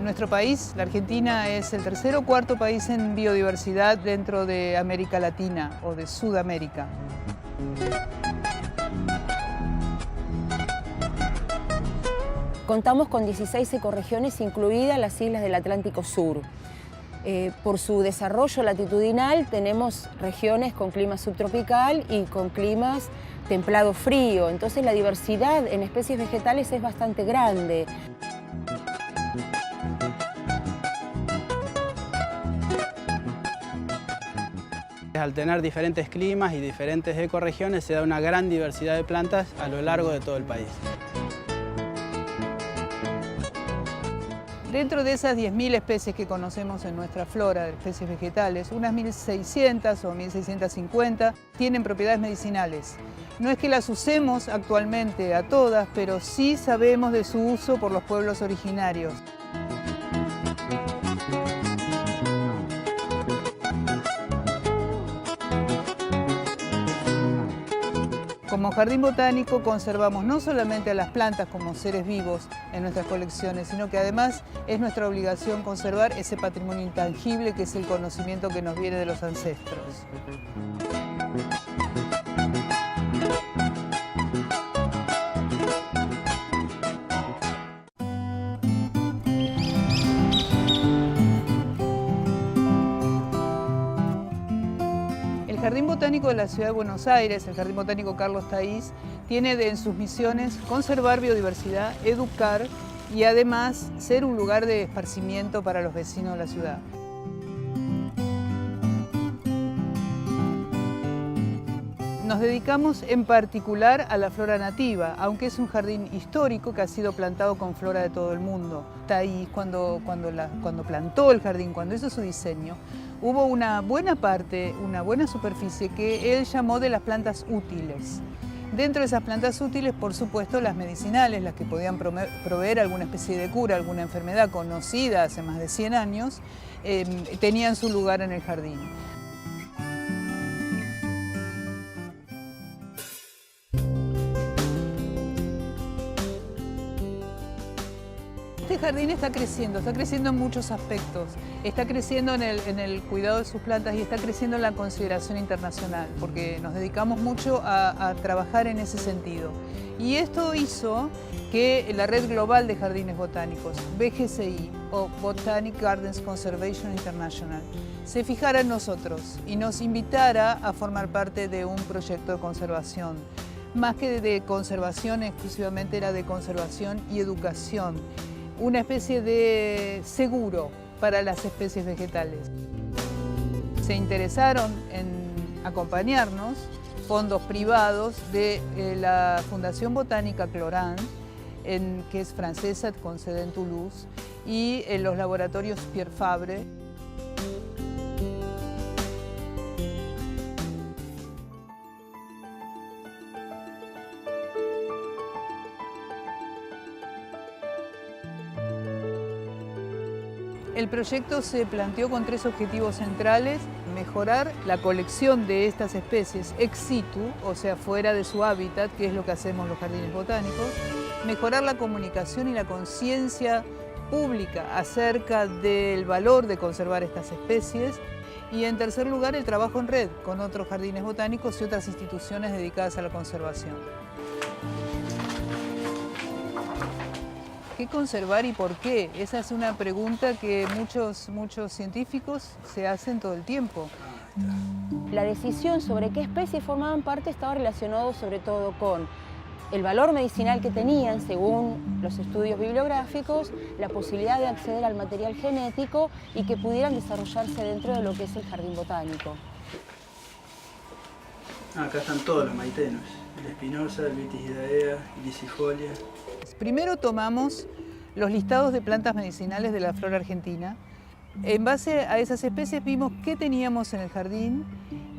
Nuestro país, la Argentina, es el tercer o cuarto país en biodiversidad dentro de América Latina o de Sudamérica. Contamos con 16 ecorregiones, incluidas las islas del Atlántico Sur. Por su desarrollo latitudinal tenemos regiones con clima subtropical y con climas templado-frío, entonces la diversidad en especies vegetales es bastante grande. Al tener diferentes climas y diferentes ecorregiones se da una gran diversidad de plantas a lo largo de todo el país. Dentro de esas 10.000 especies que conocemos en nuestra flora de especies vegetales, unas 1.600 o 1.650 tienen propiedades medicinales. No es que las usemos actualmente a todas, pero sí sabemos de su uso por los pueblos originarios. Como jardín botánico conservamos no solamente a las plantas como seres vivos en nuestras colecciones, sino que además es nuestra obligación conservar ese patrimonio intangible que es el conocimiento que nos viene de los ancestros. El Jardín Botánico de la Ciudad de Buenos Aires, el Jardín Botánico Carlos Taís, tiene en sus misiones conservar biodiversidad, educar y además ser un lugar de esparcimiento para los vecinos de la ciudad. Nos dedicamos en particular a la flora nativa, aunque es un jardín histórico que ha sido plantado con flora de todo el mundo. Taís, cuando plantó el jardín, cuando hizo su diseño, hubo una buena parte, una buena superficie que él llamó de las plantas útiles. Dentro de esas plantas útiles, por supuesto, las medicinales, las que podían proveer alguna especie de cura, alguna enfermedad conocida hace más de 100 años, tenían su lugar en el jardín. Este jardín está creciendo en muchos aspectos. Está creciendo en el cuidado de sus plantas y está creciendo en la consideración internacional, porque nos dedicamos mucho a trabajar en ese sentido. Y esto hizo que la Red Global de Jardines Botánicos, BGCI, o Botanic Gardens Conservation International, se fijara en nosotros y nos invitara a formar parte de un proyecto de conservación. Más que de conservación, exclusivamente era de conservación y educación. Una especie de seguro para las especies vegetales. Se interesaron en acompañarnos fondos privados de la Fundación Botánica Clorán, que es francesa, con sede en Toulouse, y los laboratorios Pierre Fabre. El proyecto se planteó con 3 objetivos centrales: mejorar la colección de estas especies ex situ, o sea, fuera de su hábitat, que es lo que hacemos los jardines botánicos; mejorar la comunicación y la conciencia pública acerca del valor de conservar estas especies; y en tercer lugar, el trabajo en red con otros jardines botánicos y otras instituciones dedicadas a la conservación. ¿Qué conservar y por qué? Esa es una pregunta que muchos científicos se hacen todo el tiempo. La decisión sobre qué especies formaban parte estaba relacionado sobre todo con el valor medicinal que tenían, según los estudios bibliográficos, la posibilidad de acceder al material genético y que pudieran desarrollarse dentro de lo que es el jardín botánico. Acá están todos los maitenos, el espinosa, el Vitis-idaea, Lisifolia. Primero tomamos los listados de plantas medicinales de la flora argentina. En base a esas especies vimos qué teníamos en el jardín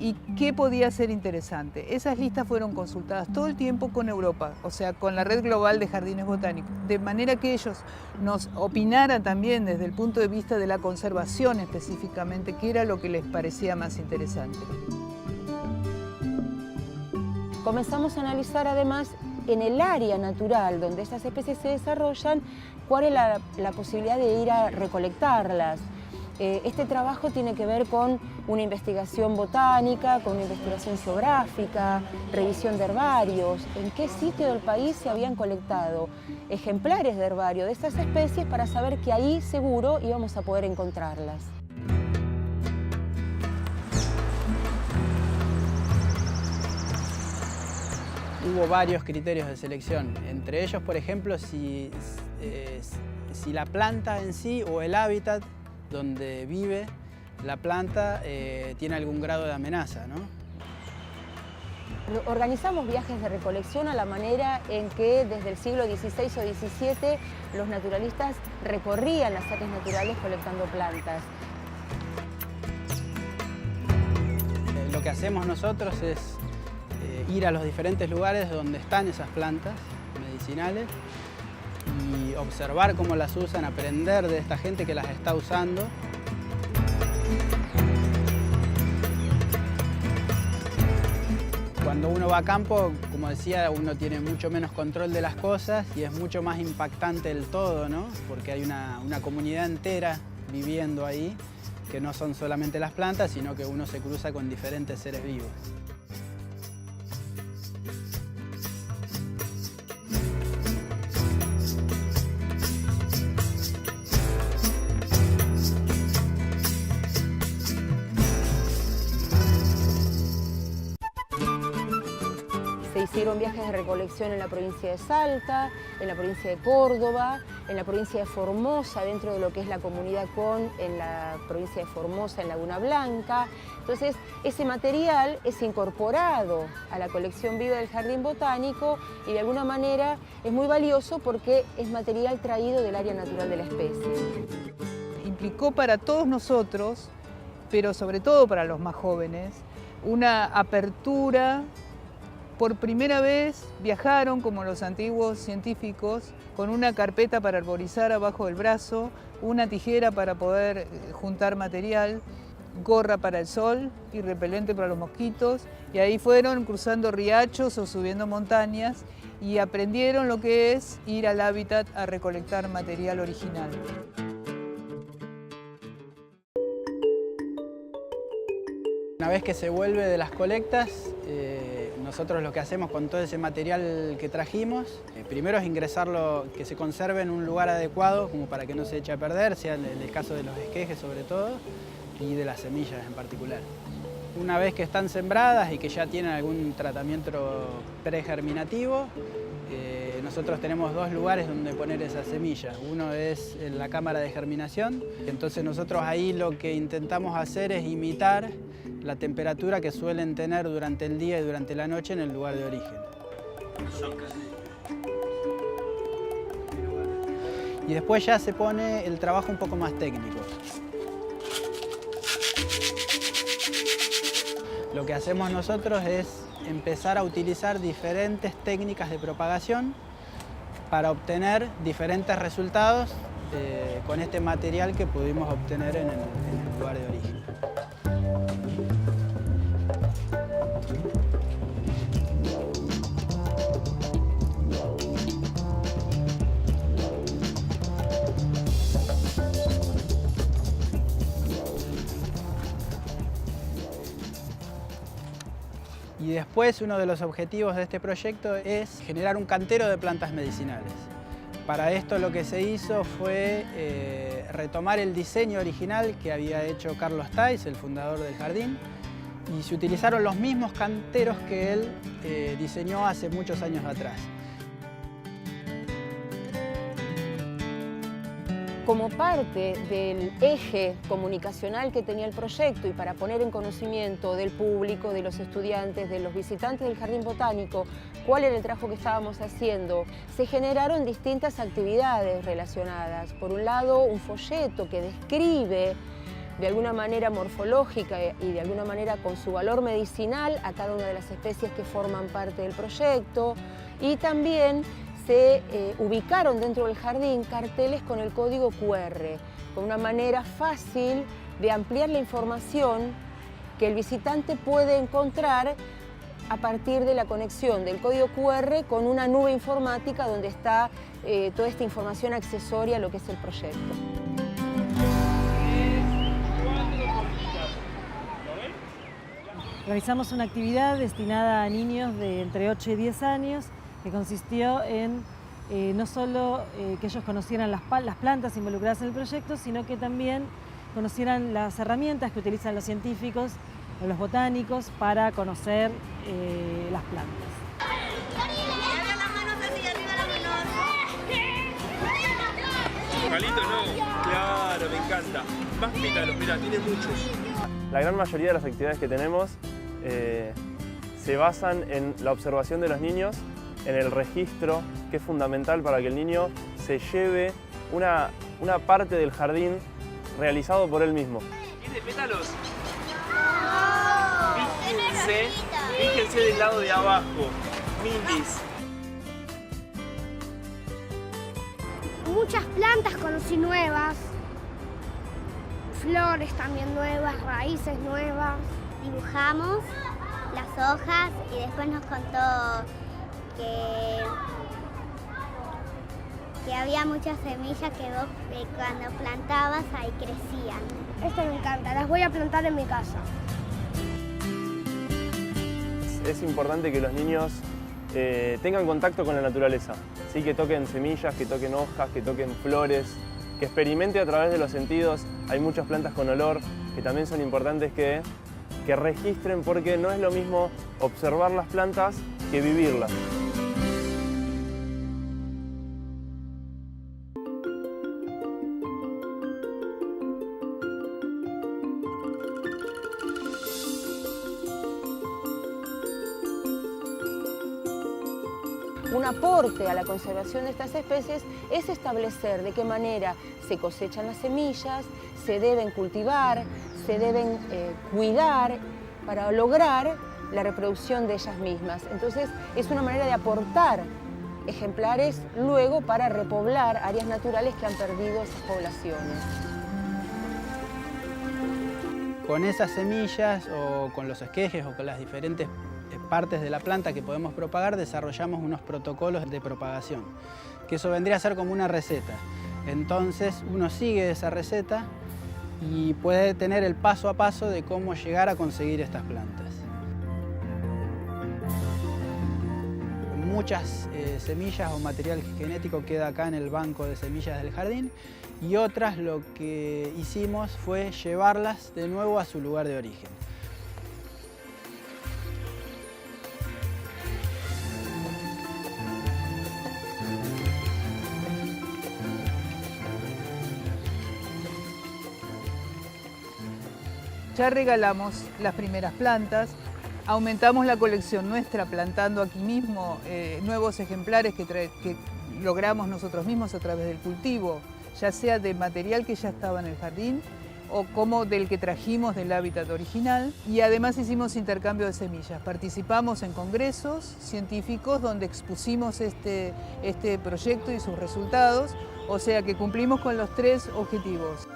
y qué podía ser interesante. Esas listas fueron consultadas todo el tiempo con Europa, o sea, con la Red Global de Jardines Botánicos, de manera que ellos nos opinaran también desde el punto de vista de la conservación específicamente, qué era lo que les parecía más interesante. Comenzamos a analizar además en el área natural donde estas especies se desarrollan, cuál es la posibilidad de ir a recolectarlas. Este trabajo tiene que ver con una investigación botánica, con una investigación geográfica, revisión de herbarios, en qué sitio del país se habían colectado ejemplares de herbario de estas especies para saber que ahí seguro íbamos a poder encontrarlas. Hubo varios criterios de selección, entre ellos, por ejemplo, si la planta en sí o el hábitat donde vive la planta tiene algún grado de amenaza, ¿no? Organizamos viajes de recolección a la manera en que desde el siglo XVI o XVII los naturalistas recorrían las áreas naturales colectando plantas. Lo que hacemos nosotros es ir a los diferentes lugares donde están esas plantas medicinales y observar cómo las usan, aprender de esta gente que las está usando. Cuando uno va a campo, como decía, uno tiene mucho menos control de las cosas y es mucho más impactante el todo, ¿no? Porque hay una comunidad entera viviendo ahí, que no son solamente las plantas, sino que uno se cruza con diferentes seres vivos. Se hicieron viajes de recolección en la provincia de Salta, en la provincia de Córdoba, en la provincia de Formosa, dentro de lo que es la comunidad CON, en la provincia de Formosa, en Laguna Blanca. Entonces, ese material es incorporado a la colección viva del Jardín Botánico y de alguna manera es muy valioso porque es material traído del área natural de la especie. Implicó para todos nosotros, pero sobre todo para los más jóvenes, una apertura. Por primera vez viajaron, como los antiguos científicos, con una carpeta para arborizar abajo del brazo, una tijera para poder juntar material, gorra para el sol y repelente para los mosquitos. Y ahí fueron cruzando riachos o subiendo montañas y aprendieron lo que es ir al hábitat a recolectar material original. Una vez que se vuelve de las colectas, nosotros lo que hacemos con todo ese material que trajimos, primero es ingresarlo, que se conserve en un lugar adecuado, como para que no se eche a perder, sea en el caso de los esquejes sobre todo, y de las semillas en particular. Una vez que están sembradas y que ya tienen algún tratamiento pregerminativo, nosotros tenemos dos lugares donde poner esas semillas. Uno es en la cámara de germinación, entonces nosotros ahí lo que intentamos hacer es imitar la temperatura que suelen tener durante el día y durante la noche en el lugar de origen. Y después ya se pone el trabajo un poco más técnico. Lo que hacemos nosotros es empezar a utilizar diferentes técnicas de propagación para obtener diferentes resultados con este material que pudimos obtener en el lugar de origen. Y después uno de los objetivos de este proyecto es generar un cantero de plantas medicinales. Para esto lo que se hizo fue retomar el diseño original que había hecho Carlos Thais, el fundador del jardín, y se utilizaron los mismos canteros que él diseñó hace muchos años atrás. Como parte del eje comunicacional que tenía el proyecto y para poner en conocimiento del público, de los estudiantes, de los visitantes del Jardín Botánico, cuál era el trabajo que estábamos haciendo, se generaron distintas actividades relacionadas. Por un lado, un folleto que describe de alguna manera morfológica y de alguna manera con su valor medicinal a cada una de las especies que forman parte del proyecto, y también se ubicaron dentro del jardín carteles con el código QR, con una manera fácil de ampliar la información que el visitante puede encontrar a partir de la conexión del código QR con una nube informática donde está toda esta información accesoria a lo que es el proyecto. Realizamos una actividad destinada a niños de entre 8 y 10 años que consistió en no solo que ellos conocieran las plantas involucradas en el proyecto, sino que también conocieran las herramientas que utilizan los científicos o los botánicos para conocer las plantas. Palito no, claro, me encanta. Más pétalos, mira, tiene muchos. La gran mayoría de las actividades que tenemos se basan en la observación de los niños, en el registro, que es fundamental para que el niño se lleve una parte del jardín realizado por él mismo. ¿Tiene pétalos? Fíjense del lado de abajo, milis. Muchas plantas conocí nuevas, flores también nuevas, raíces nuevas. Dibujamos las hojas y después nos contó que había muchas semillas que vos cuando plantabas ahí crecían. Esto me encanta, las voy a plantar en mi casa. Es importante que los niños tengan contacto con la naturaleza, ¿sí? Que toquen semillas, que toquen hojas, que toquen flores, que experimente a través de los sentidos. Hay muchas plantas con olor que también son importantes que registren, porque no es lo mismo observar las plantas que vivirlas. Un aporte a la conservación de estas especies es establecer de qué manera se cosechan las semillas, se deben cultivar, se deben cuidar para lograr la reproducción de ellas mismas. Entonces es una manera de aportar ejemplares luego para repoblar áreas naturales que han perdido esas poblaciones. Con esas semillas o con los esquejes o con las diferentes partes de la planta que podemos propagar, desarrollamos unos protocolos de propagación, que eso vendría a ser como una receta. Entonces uno sigue esa receta y puede tener el paso a paso de cómo llegar a conseguir estas plantas. Muchas semillas o material genético queda acá en el banco de semillas del jardín, y otras lo que hicimos fue llevarlas de nuevo a su lugar de origen. Ya regalamos las primeras plantas, aumentamos la colección nuestra plantando aquí mismo nuevos ejemplares que logramos nosotros mismos a través del cultivo, ya sea de material que ya estaba en el jardín o como del que trajimos del hábitat original, y además hicimos intercambio de semillas. Participamos en congresos científicos donde expusimos este proyecto y sus resultados, o sea que cumplimos con los 3 objetivos.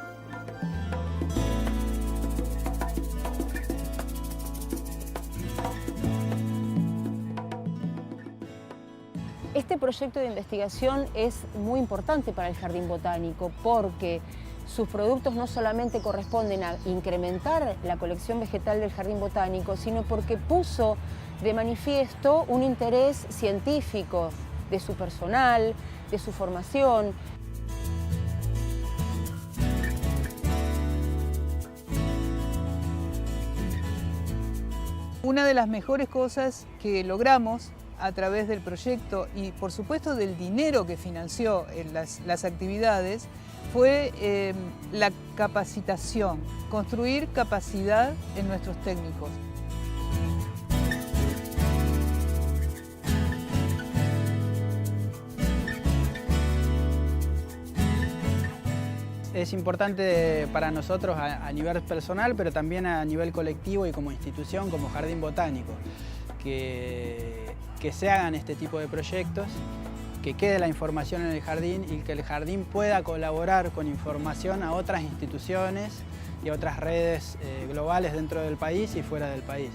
Este proyecto de investigación es muy importante para el Jardín Botánico porque sus productos no solamente corresponden a incrementar la colección vegetal del Jardín Botánico, sino porque puso de manifiesto un interés científico de su personal, de su formación. Una de las mejores cosas que logramos a través del proyecto y por supuesto del dinero que financió en las actividades fue la capacitación, construir capacidad en nuestros técnicos. Es importante para nosotros a nivel personal, pero también a nivel colectivo y como institución, como Jardín Botánico, que se hagan este tipo de proyectos, que quede la información en el jardín y que el jardín pueda colaborar con información a otras instituciones y a otras redes globales dentro del país y fuera del país.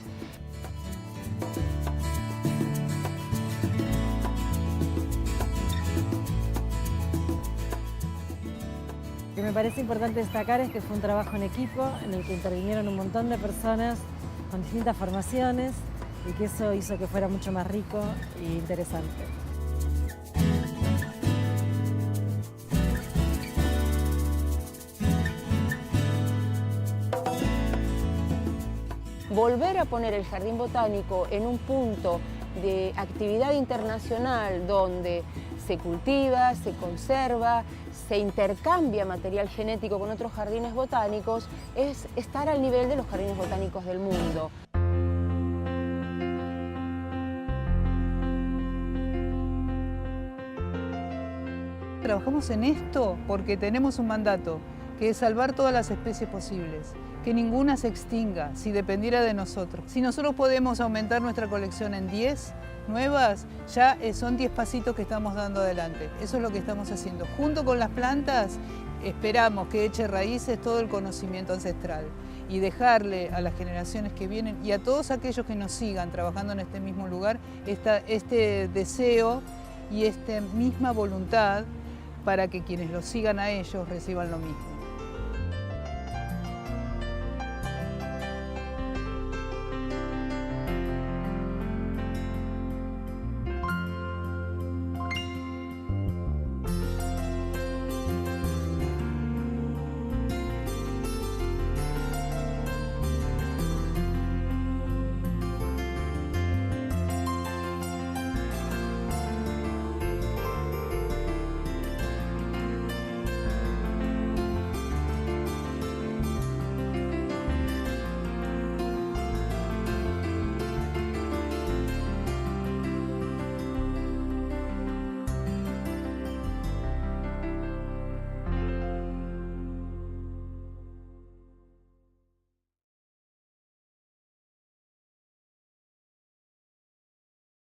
me parece importante destacar es que fue un trabajo en equipo en el que intervinieron un montón de personas con distintas formaciones y que eso hizo que fuera mucho más rico e interesante. Volver a poner el Jardín Botánico en un punto de actividad internacional donde se cultiva, se conserva, se intercambia material genético con otros jardines botánicos, es estar al nivel de los jardines botánicos del mundo. Trabajamos en esto porque tenemos un mandato, que es salvar todas las especies posibles, que ninguna se extinga si dependiera de nosotros. Si nosotros podemos aumentar nuestra colección en 10 nuevas, ya son 10 pasitos que estamos dando adelante. Eso es lo que estamos haciendo. Junto con las plantas, esperamos que eche raíces todo el conocimiento ancestral y dejarle a las generaciones que vienen y a todos aquellos que nos sigan trabajando en este mismo lugar este deseo y esta misma voluntad para que quienes los sigan a ellos reciban lo mismo.